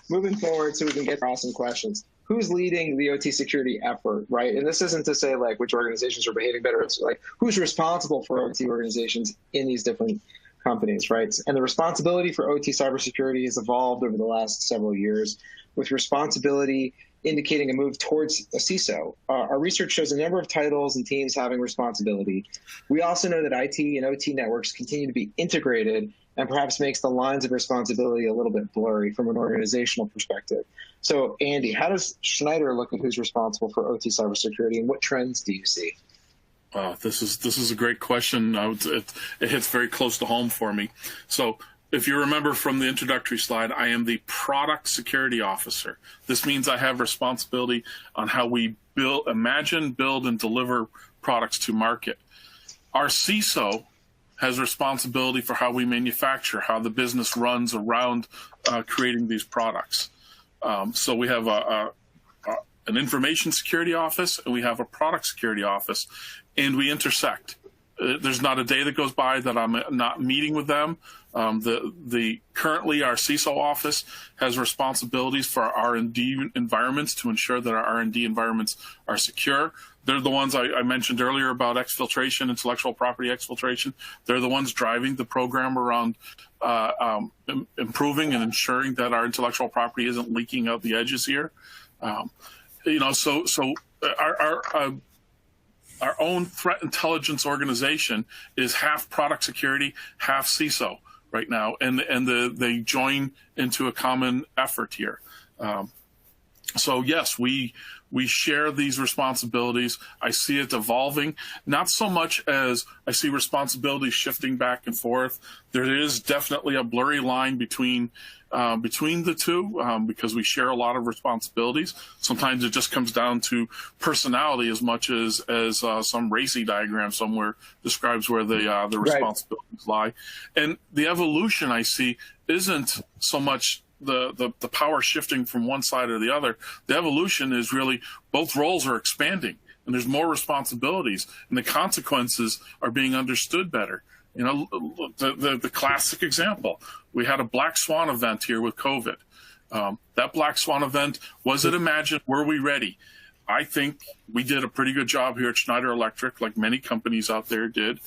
Moving forward so we can get to awesome questions. Who's leading the OT security effort, right? And this isn't to say like which organizations are behaving better. It's like who's responsible for OT organizations in these different companies, right? And the responsibility for OT cybersecurity has evolved over the last several years, with responsibility indicating a move towards a CISO. Our research shows a number of titles and teams having responsibility. We also know that IT and OT networks continue to be integrated and perhaps makes the lines of responsibility a little bit blurry from an organizational perspective. So, Andy, how does Schneider look at who's responsible for OT cybersecurity, and what trends do you see? This is a great question. It hits very close to home for me. So, if you remember from the introductory slide, I am the product security officer. This means I have responsibility on how we imagine, build, and deliver products to market. Our CISO has responsibility for how we manufacture, how the business runs around creating these products. So we have an information security office and we have a product security office, and we intersect. There's not a day that goes by that I'm not meeting with them. Currently our CISO office has responsibilities for our R&D environments to ensure that our R&D environments are secure. They're the ones I mentioned earlier about exfiltration, intellectual property exfiltration. They're the ones driving the program around improving and ensuring that our intellectual property isn't leaking out the edges here. So our own threat intelligence organization is half product security, half CISO right now, and they join into a common effort here. So yes, we share these responsibilities. I see it evolving, not so much as I see responsibilities shifting back and forth. There is definitely a blurry line between between the two because we share a lot of responsibilities. Sometimes it just comes down to personality as much as some racy diagram somewhere describes where the responsibilities lie. And the evolution I see isn't so much the power shifting from one side or the other. The evolution is really both roles are expanding and there's more responsibilities and the consequences are being understood better. You know, the classic example, we had a black swan event here with COVID. That black swan event, was it imagined? Were we ready? I think we did a pretty good job here at Schneider Electric, like many companies out there did.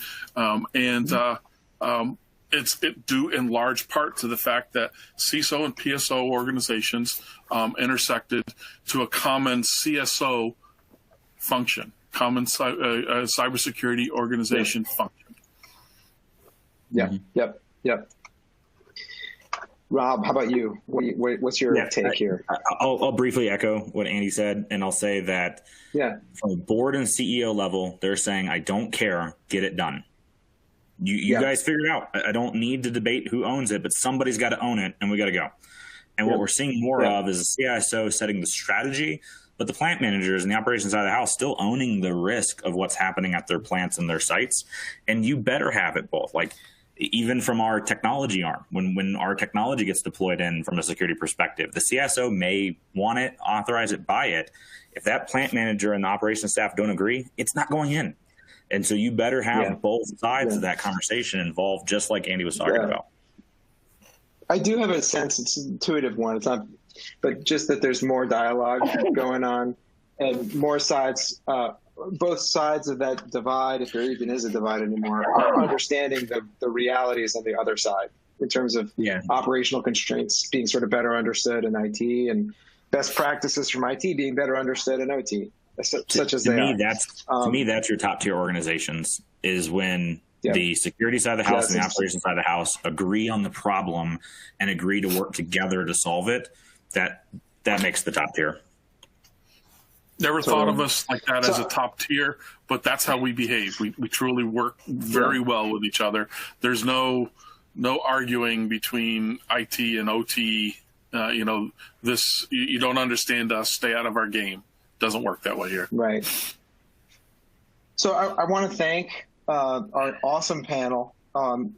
It's due in large part to the fact that CISO and PSO organizations intersected to a common CSO function, common cybersecurity organization function. Yeah. Yep. Rob, how about you? What's your take here? I'll briefly echo what Andy said, and I'll say that from the board and CEO level, they're saying, I don't care, get it done. You guys figure it out. I don't need to debate who owns it, but somebody's got to own it, and we got to go. And what we're seeing more of is the CISO setting the strategy, but the plant managers and the operations side of the house still owning the risk of what's happening at their plants and their sites. And you better have it both. Like, even from our technology arm, when our technology gets deployed in from a security perspective, the CISO may want it, authorize it, buy it. If that plant manager and the operations staff don't agree, it's not going in. And so you better have both sides of that conversation involved, just like Andy was talking about. I do have a sense, it's an intuitive one, it's not, but just that there's more dialogue going on and more sides, both sides of that divide, if there even is a divide anymore, are understanding the realities on the other side in terms of operational constraints being sort of better understood in IT and best practices from IT being better understood in OT. To me, that's your top tier organizations is when the security side of the house and the operations side of the house agree on the problem and agree to work together to solve it. That makes the top tier. Never thought of us like that as a top tier, but that's how we behave. We truly work very well with each other. There's no arguing between IT and OT. You don't understand us, stay out of our game. Doesn't work that way here. Right. So I want to thank our awesome panel and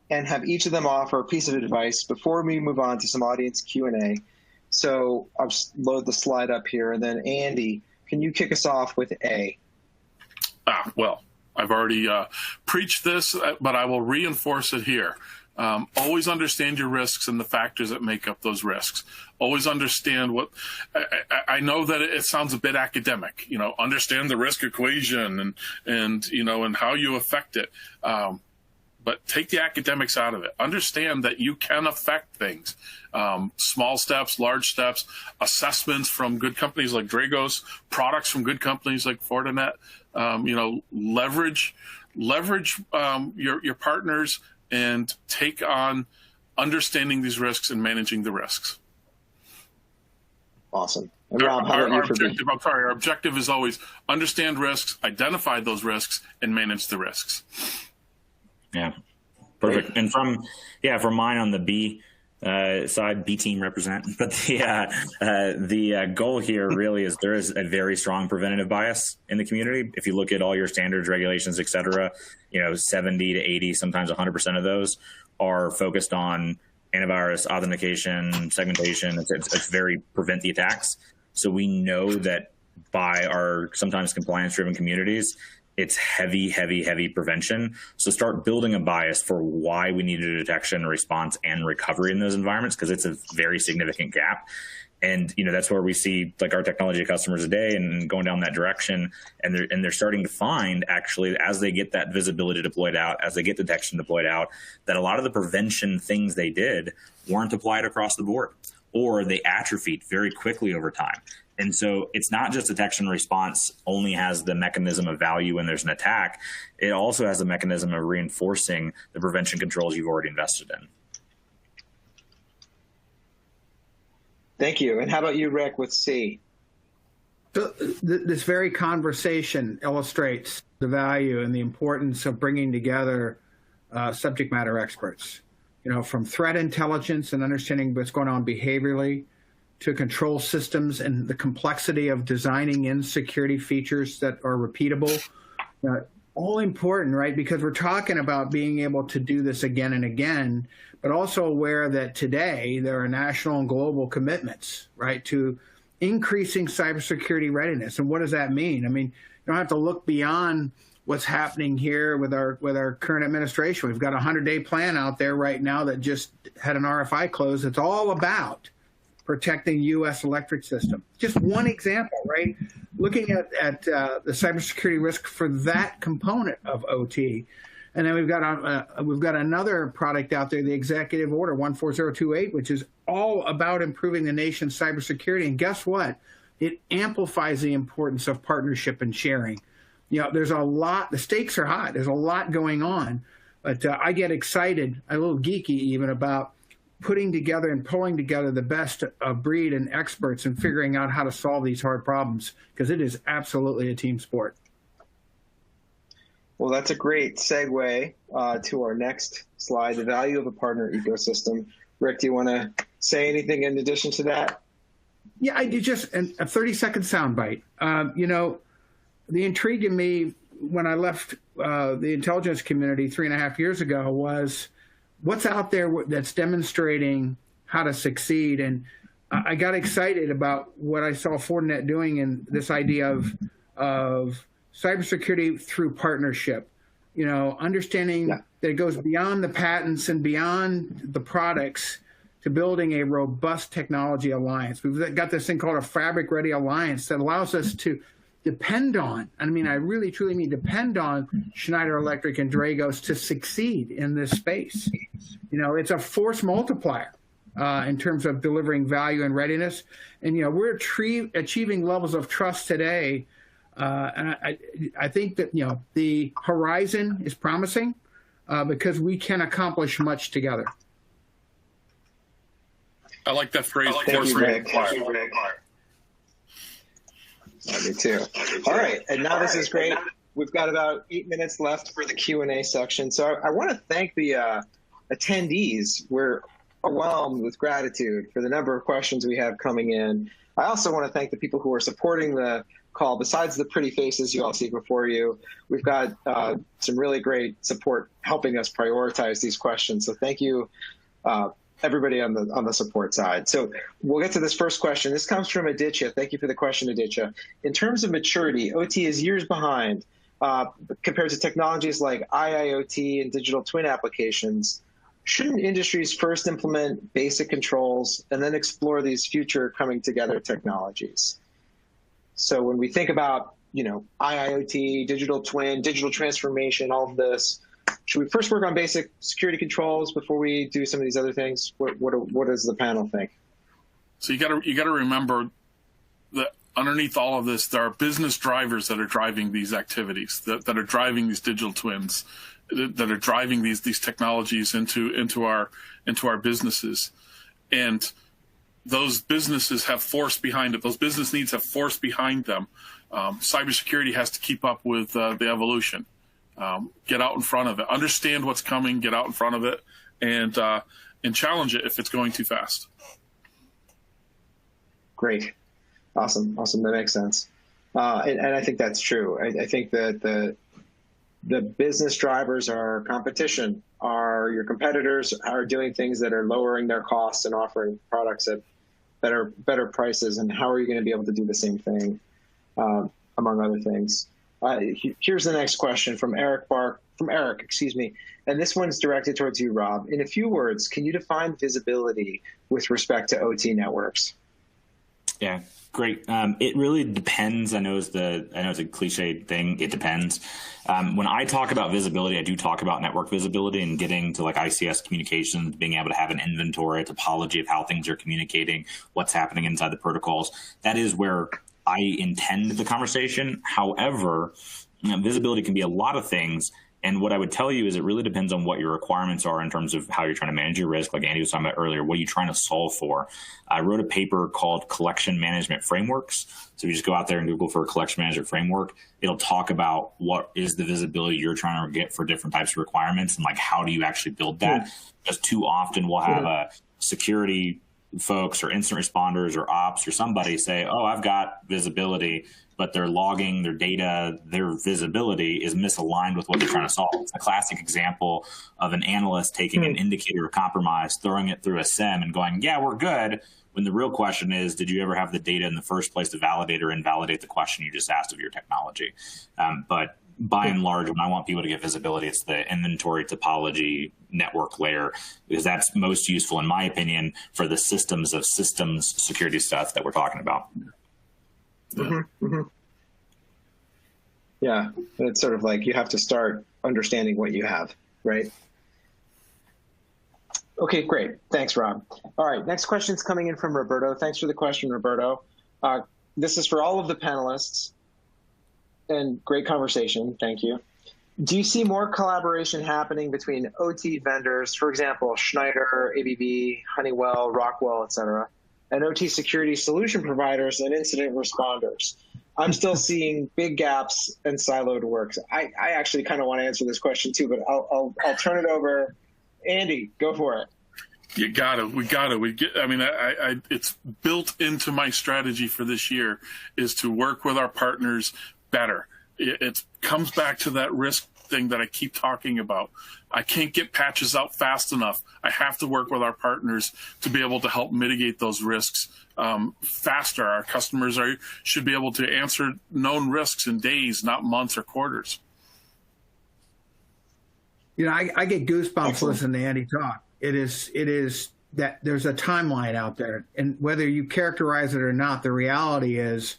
have each of them offer a piece of advice before we move on to some audience Q&A. So I'll just load the slide up here. And then Andy, can you kick us off with A? Well, I've already preached this, but I will reinforce it here. Always understand your risks and the factors that make up those risks. Always understand what I know that it sounds a bit academic, understand the risk equation and how you affect it. But take the academics out of it. Understand that you can affect things. Small steps, large steps, assessments from good companies like Dragos, products from good companies like Fortinet. Leverage your partners and take on understanding these risks and managing the risks. Awesome. And Rob, our objective is always understand risks, identify those risks, and manage the risks. Yeah, perfect. And from mine on the B side, B team represent. But the goal here really is there is a very strong preventative bias in the community. If you look at all your standards, regulations, et cetera, 70 to 80, sometimes 100% of those are focused on antivirus, authentication, segmentation. It's very prevent the attacks. So we know that by our sometimes compliance-driven communities, it's heavy prevention. So start building a bias for why we need a detection, response, and recovery in those environments, because it's a very significant gap. And that's where we see like our technology customers today and going down that direction. And they're starting to find actually as they get that visibility deployed out, as they get detection deployed out, that a lot of the prevention things they did weren't applied across the board, or they atrophied very quickly over time. And so it's not just detection response only has the mechanism of value when there's an attack. It also has the mechanism of reinforcing the prevention controls you've already invested in. Thank you. And how about you, Rick, with C? So this very conversation illustrates the value and the importance of bringing together subject matter experts. from threat intelligence and understanding what's going on behaviorally, to control systems and the complexity of designing in security features that are repeatable. All important, right? Because we're talking about being able to do this again and again, but also aware that today there are national and global commitments, right, to increasing cybersecurity readiness. And what does that mean? I mean, you don't have to look beyond what's happening here with our current administration. We've got a 100-day plan out there right now that just had an RFI close. It's all about protecting U.S. electric system. Just one example, right? Looking at the cybersecurity risk for that component of OT. And then we've got another product out there, the Executive Order 14028, which is all about improving the nation's cybersecurity. And guess what? It amplifies the importance of partnership and sharing. There's a lot, the stakes are high. There's a lot going on. But I get excited, a little geeky even, about putting together and pulling together the best of breed and experts and figuring out how to solve these hard problems, because it is absolutely a team sport. Well, that's a great segue to our next slide, the value of a partner ecosystem. Rick, do you want to say anything in addition to that? Yeah, I did just a 30-second soundbite. The intrigue in me when I left the intelligence community 3.5 years ago was what's out there that's demonstrating how to succeed. And I got excited about what I saw Fortinet doing in this idea of cybersecurity through partnership, understanding that it goes beyond the patents and beyond the products to building a robust technology alliance. We've got this thing called a Fabric Ready Alliance that allows us to depend on, I really truly mean depend on Schneider Electric and Dragos to succeed in this space. It's a force multiplier in terms of delivering value and readiness. And, we're achieving levels of trust today. And I think that, the horizon is promising because we can accomplish much together. I like that phrase. Thank you, Rick. I do too. All right, and now this is great. We've got about 8 minutes left for the Q&A section. So I want to thank the attendees. We're overwhelmed with gratitude for the number of questions we have coming in. I also want to thank the people who are supporting the call. Besides the pretty faces you all see before you, we've got some really great support helping us prioritize these questions. So thank you, everybody on the support side. So we'll get to this first question. This comes from Aditya. Thank you for the question, Aditya. In terms of maturity, OT is years behind compared to technologies like IIoT and digital twin applications. Shouldn't industries first implement basic controls and then explore these future coming together technologies? So when we think about, IIoT, digital twin, digital transformation, all of this, should we first work on basic security controls before we do some of these other things? What does the panel think? So you got to remember that underneath all of this, there are business drivers that are driving these activities, that are driving these digital twins, that are driving these technologies into our businesses, and those businesses have force behind it. Those business needs have force behind them. Cybersecurity has to keep up with the evolution. Get out in front of it. Understand what's coming. Get out in front of it, and challenge it if it's going too fast. Great, awesome. That makes sense, and I think that's true. I think that the business drivers are competition, are your competitors are doing things that are lowering their costs and offering products at better prices, and how are you going to be able to do the same thing, among other things. Here's the next question from Eric, and this one's directed towards you, Rob. In a few words, can you define visibility with respect to OT networks? Yeah, great. It really depends. I know it's a cliched thing. It depends. When I talk about visibility, I do talk about network visibility and getting to like ICS communications, being able to have an inventory, a topology of how things are communicating, what's happening inside the protocols. That is where I intend the conversation. However, visibility can be a lot of things. And what I would tell you is it really depends on what your requirements are in terms of how you're trying to manage your risk. Like Andy was talking about earlier, what are you trying to solve for? I wrote a paper called Collection Management Frameworks. So if you just go out there and Google for a collection management framework, it'll talk about what is the visibility you're trying to get for different types of requirements and like how do you actually build that. Because too often we'll have a security folks or incident responders or ops or somebody say, oh, I've got visibility, but their logging, their data, their visibility is misaligned with what they're trying to solve. It's a classic example of an analyst taking an indicator of compromise, throwing it through a SIEM and going, yeah, we're good. When the real question is, did you ever have the data in the first place to validate or invalidate the question you just asked of your technology? But by and large, when I want people to get visibility, it's the inventory topology network layer, because that's most useful, in my opinion, for the systems of systems security stuff that we're talking about. Yeah, it's sort of like you have to start understanding what you have, right? Okay, great. Thanks, Rob. All right, next question's coming in from Roberto. Thanks for the question, Roberto. This is for all of the panelists, and great conversation. Thank you. Do you see more collaboration happening between OT vendors, for example, Schneider, ABB, Honeywell, Rockwell, et cetera, and OT security solution providers and incident responders? I'm still seeing big gaps and siloed work. I actually kind of want to answer this question too, but I'll turn it over. Andy, go for it. You got it. We got it. I mean, it's built into my strategy for this year is to work with our partners better. It comes back to that risk thing that I keep talking about. I can't get patches out fast enough. I have to work with our partners to be able to help mitigate those risks faster. Our customers should be able to answer known risks in days, not months or quarters. You know, I get goosebumps listening to Andy talk. It is that there's a timeline out there, and whether you characterize it or not, the reality is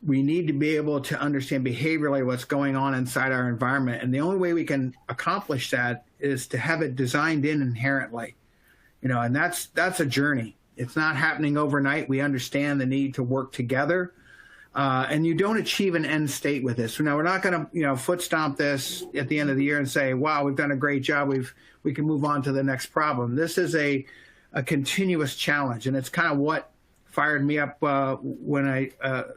we need to be able to understand behaviorally what's going on inside our environment. And the only way we can accomplish that is to have it designed in inherently, you know, and that's a journey. It's not happening overnight. We understand the need to work together. And you don't achieve an end state with this. So now we're not going to, you know, foot stomp this at the end of the year and say, wow, we've done a great job. We can move on to the next problem. This is a continuous challenge. And it's kind of what fired me up when I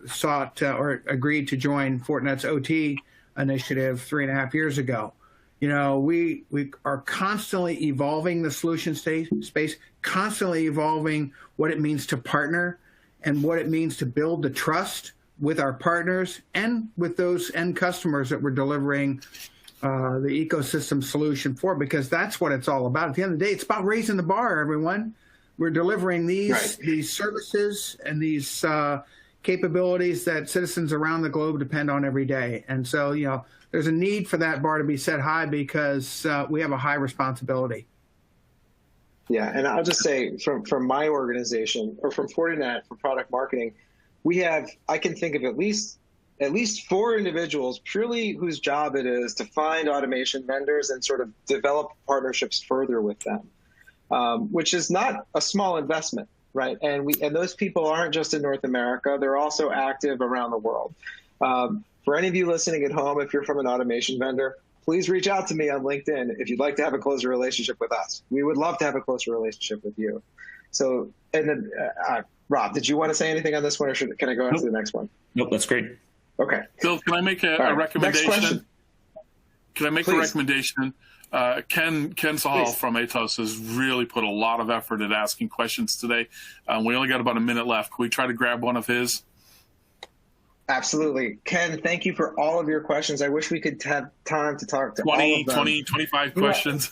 sought or agreed to join Fortinet's OT initiative 3.5 years ago. You know, we are constantly evolving the solution space, constantly evolving what it means to partner and what it means to build the trust with our partners and with those end customers that we're delivering the ecosystem solution for, because that's what it's all about. At the end of the day, it's about raising the bar, everyone. We're delivering these services and these capabilities that citizens around the globe depend on every day. And so, you know, there's a need for that bar to be set high because we have a high responsibility. Yeah, and I'll just say from my organization, or from Fortinet, for product marketing, we have, I can think of at least 4 individuals purely whose job it is to find automation vendors and sort of develop partnerships further with them. Which is not a small investment, right? And those people aren't just in North America; they're also active around the world. For any of you listening at home, if you're from an automation vendor, please reach out to me on LinkedIn if you'd like to have a closer relationship with us. We would love to have a closer relationship with you. So, and then Rob, did you want to say anything on this one, or can I go on to the next one? Nope, that's great. Okay. Bill, can I make a recommendation? Next question. Can I make a recommendation? Ken Sahal from Atos has really put a lot of effort at asking questions today. We only got about a minute left. Can we try to grab one of his? Absolutely. Ken, thank you for all of your questions. I wish we could have time to talk to all of them. 25 questions.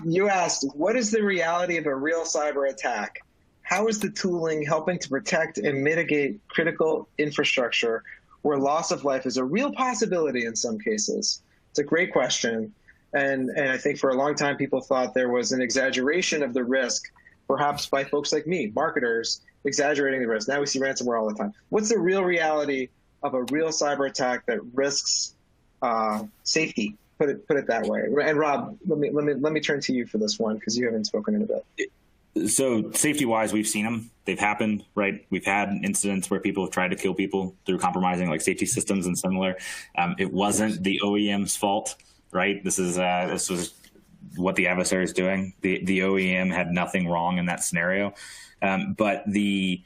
You asked, what is the reality of a real cyber attack? How is the tooling helping to protect and mitigate critical infrastructure where loss of life is a real possibility in some cases? It's a great question. And I think for a long time, people thought there was an exaggeration of the risk, perhaps by folks like me, marketers, exaggerating the risk. Now we see ransomware all the time. What's the real reality of a real cyber attack that risks safety? Put it that way. And Rob, let me turn to you for this one because you haven't spoken in a bit. So safety-wise, we've seen them. They've happened, right? We've had incidents where people have tried to kill people through compromising like safety systems and similar. It wasn't the OEM's fault, right? This was what the adversary is doing. The OEM had nothing wrong in that scenario. But the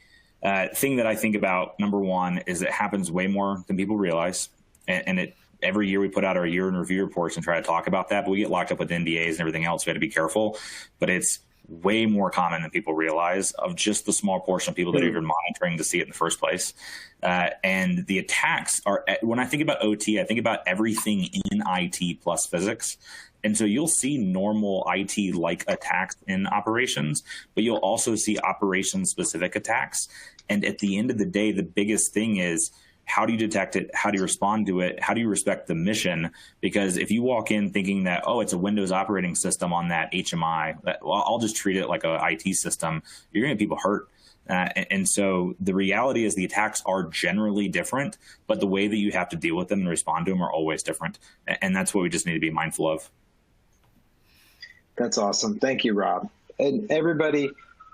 thing that I think about, number one, is it happens way more than people realize. And every year we put out our year in review reports and try to talk about that, but we get locked up with NDAs and everything else. We have to be careful. But it's way more common than people realize, of just the small portion of people that are even monitoring to see it in the first place. And the attacks are, when I think about OT, I think about everything in IT plus physics. And so you'll see normal IT-like attacks in operations, but you'll also see operation-specific attacks. And at the end of the day, the biggest thing is, how do you detect it? How do you respond to it? How do you respect the mission? Because if you walk in thinking that, oh, it's a Windows operating system on that HMI, well, I'll just treat it like a IT system, you're going to get people hurt. And so the reality is the attacks are generally different, but the way that you have to deal with them and respond to them are always different. And that's what we just need to be mindful of. That's awesome. Thank you, Rob. And everybody,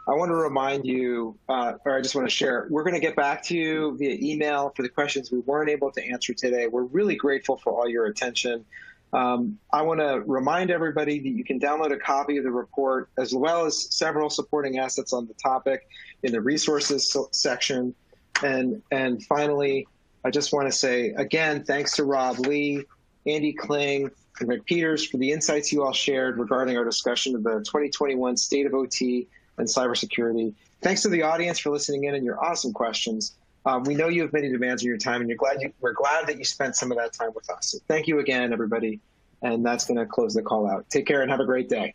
I want to remind you, or I just want to share, we're going to get back to you via email for the questions we weren't able to answer today. We're really grateful for all your attention. I want to remind everybody that you can download a copy of the report, as well as several supporting assets on the topic, in the resources section. And finally, I just want to say, again, thanks to Rob Lee, Andy Kling, and Rick Peters for the insights you all shared regarding our discussion of the 2021 State of OT and Cybersecurity. Thanks to the audience for listening in and your awesome questions. We know you have many demands on your time, and we're glad that you spent some of that time with us. So thank you again, everybody. And that's going to close the call out. Take care and have a great day.